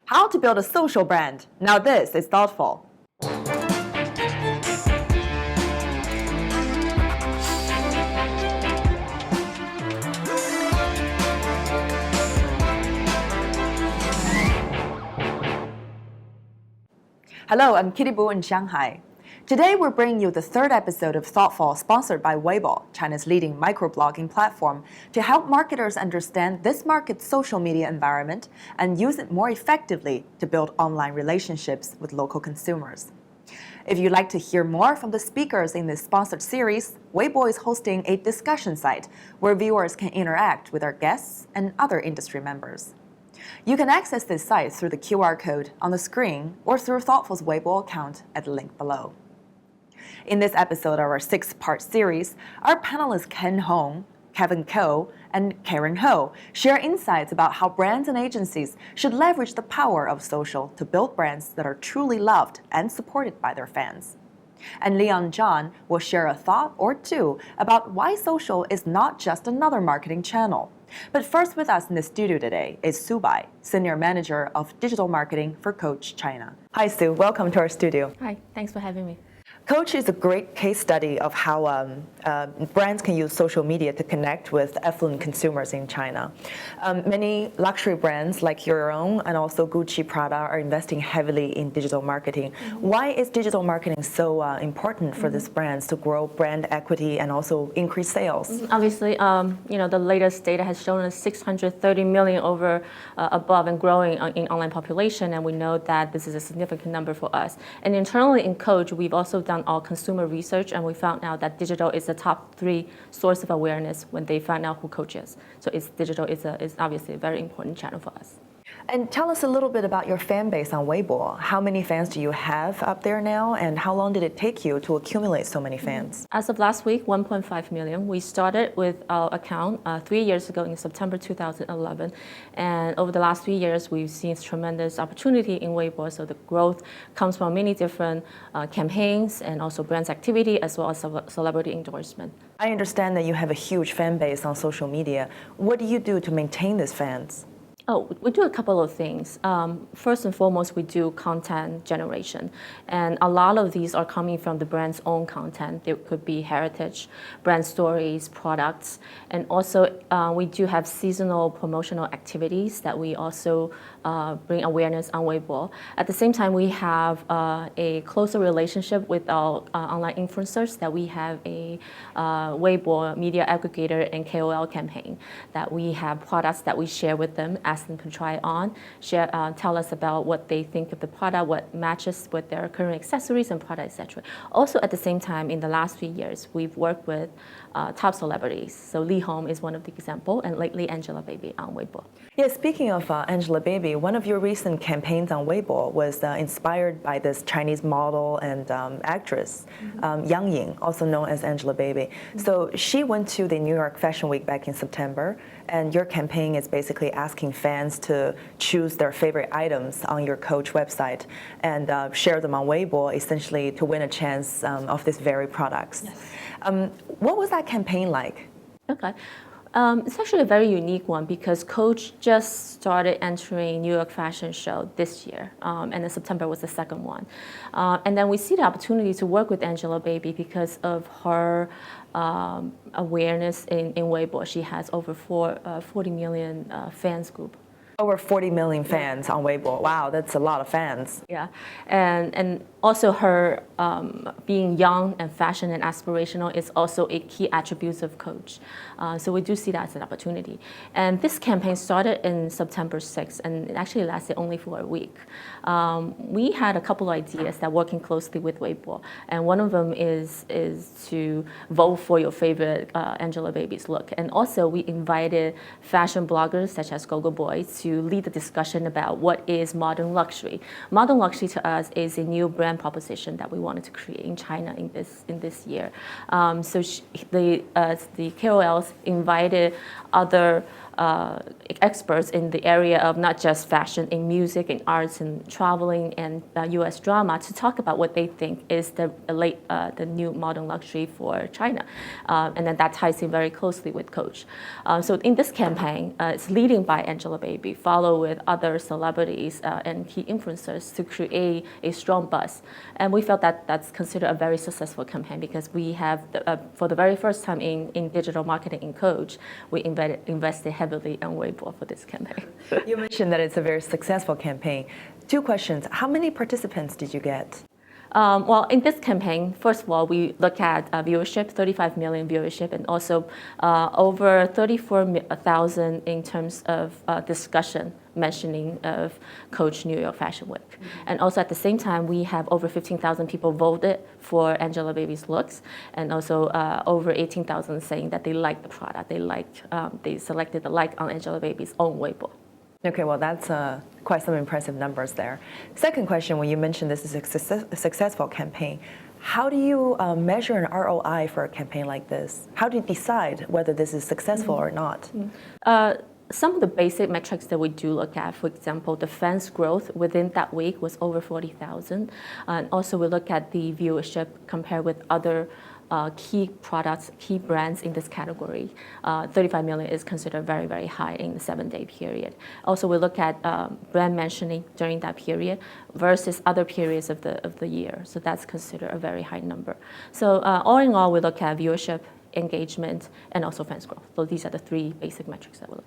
How to build a social brand. Now this is thoughtful. Hello, I'm Kitty Boo in Shanghai. Today we're bringing you the third episode of Thoughtful, sponsored by Weibo, China's leading microblogging platform, to help marketers understand this market's social media environment and use it more effectively to build online relationships with local consumers. If you'd like to hear more from the speakers in this sponsored series, Weibo is hosting a discussion site where viewers can interact with our guests and other industry members. You can access this site through the QR code on the screen or through Thoughtful's Weibo account at the link below. In this episode of our six-part series, our panelists Ken Hong, Kevin Ko, and Karen Ho share insights about how brands and agencies should leverage the power of social to build brands that are truly loved and supported by their fans. And Leon John will share a thought or two about why social is not just another marketing channel. But first with us in the studio today is Sue Bai, Senior Manager of Digital Marketing for Coach China. Hi Sue, welcome to our studio. Hi, thanks for having me. Coach is a great case study of how brands can use social media to connect with affluent consumers in China. Many luxury brands like your own and also Gucci, Prada are investing heavily in digital marketing. Why is digital marketing so important for these brands to grow brand equity and also increase sales? Obviously, the latest data has shown us 630 million above and growing in online population, and we know that this is a significant number for us. And internally in Coach, we've also done our consumer research, and we found out that digital is the top 3 source of awareness when they find out who Coach is. So digital is obviously a very important channel for us. And tell us a little bit about your fan base on Weibo. How many fans do you have up there now, and how long did it take you to accumulate so many fans? As of last week, 1.5 million. We started with our account 3 years ago in September 2011, and over the last 3 years, we've seen tremendous opportunity in Weibo. So the growth comes from many different campaigns and also brands activity as well as celebrity endorsement. I understand that you have a huge fan base on social media. What do you do to maintain these fans? Oh, we do a couple of things. First and foremost, we do content generation. And a lot of these are coming from the brand's own content. There could be heritage, brand stories, products. And also, we do have seasonal promotional activities that we also bring awareness on Weibo. At the same time, we have a closer relationship with our online influencers, that we have a Weibo media aggregator and KOL campaign, that we have products that we share with them, ask them to try on, share, tell us about what they think of the product, what matches with their current accessories and products, etc. Also, at the same time, in the last few years, we've worked with top celebrities. So Li Hong is one of the examples, and lately Angelababy on Weibo. Yeah, speaking of Angelababy, one of your recent campaigns on Weibo was inspired by this Chinese model and actress, Yang Ying, also known as Angelababy. So she went to the New York Fashion Week back in September, and your campaign is basically asking fans to choose their favorite items on your Coach website and share them on Weibo, essentially to win a chance of these very products. Yes. What was that campaign like? Okay. It's actually a very unique one because Coach just started entering New York Fashion Show this year, and then September was the second one. And then we see the opportunity to work with Angelababy because of her awareness in Weibo. She has over 40 million fans group. Over 40 million fans on Weibo. Wow, that's a lot of fans. Yeah, and also her being young and fashion and aspirational is also a key attribute of Coach. So we do see that as an opportunity. And this campaign started in September 6th, and it actually lasted only for a week. We had a couple of ideas that working closely with Weibo, and one of them is to vote for your favorite Angelababy's look. And also we invited fashion bloggers such as Gogo Boy to lead the discussion about what is modern luxury. Modern luxury to us is a new brand proposition that we wanted to create in China in this year. So the KOLs invited other experts in the area of not just fashion, in music, in arts, and traveling, and U.S. drama to talk about what they think is the new modern luxury for China, and then that ties in very closely with Coach. So in this campaign, it's leading by Angelababy, followed with other celebrities and key influencers to create a strong buzz, and we felt that that's considered a very successful campaign because we have, for the very first time in digital marketing in Coach, we invested heavily on Weibo for this campaign. You mentioned that it's a very successful campaign. Two questions. How many participants did you get? Well, in this campaign, first of all, we look at viewership, 35 million viewership, and also over 34,000 in terms of discussion mentioning of Coach New York Fashion Week. And also at the same time, we have over 15,000 people voted for Angelababy's looks, and also over 18,000 saying that they like the product. They selected the like on Angelababy's own Weibo. Okay, well, that's quite some impressive numbers there. Second question, when you mentioned this is a successful campaign, how do you measure an ROI for a campaign like this? How do you decide whether this is successful or not? Some of the basic metrics that we do look at, for example, the fans growth within that week was over 40,000. And also we look at the viewership compared with other key products, key brands in this category. 35 million is considered very, very high in the 7-day period. Also, we look at brand mentioning during that period versus other periods of the year. So that's considered a very high number. So all in all, we look at viewership, engagement, and also fans growth. So these are the three basic metrics that we look at.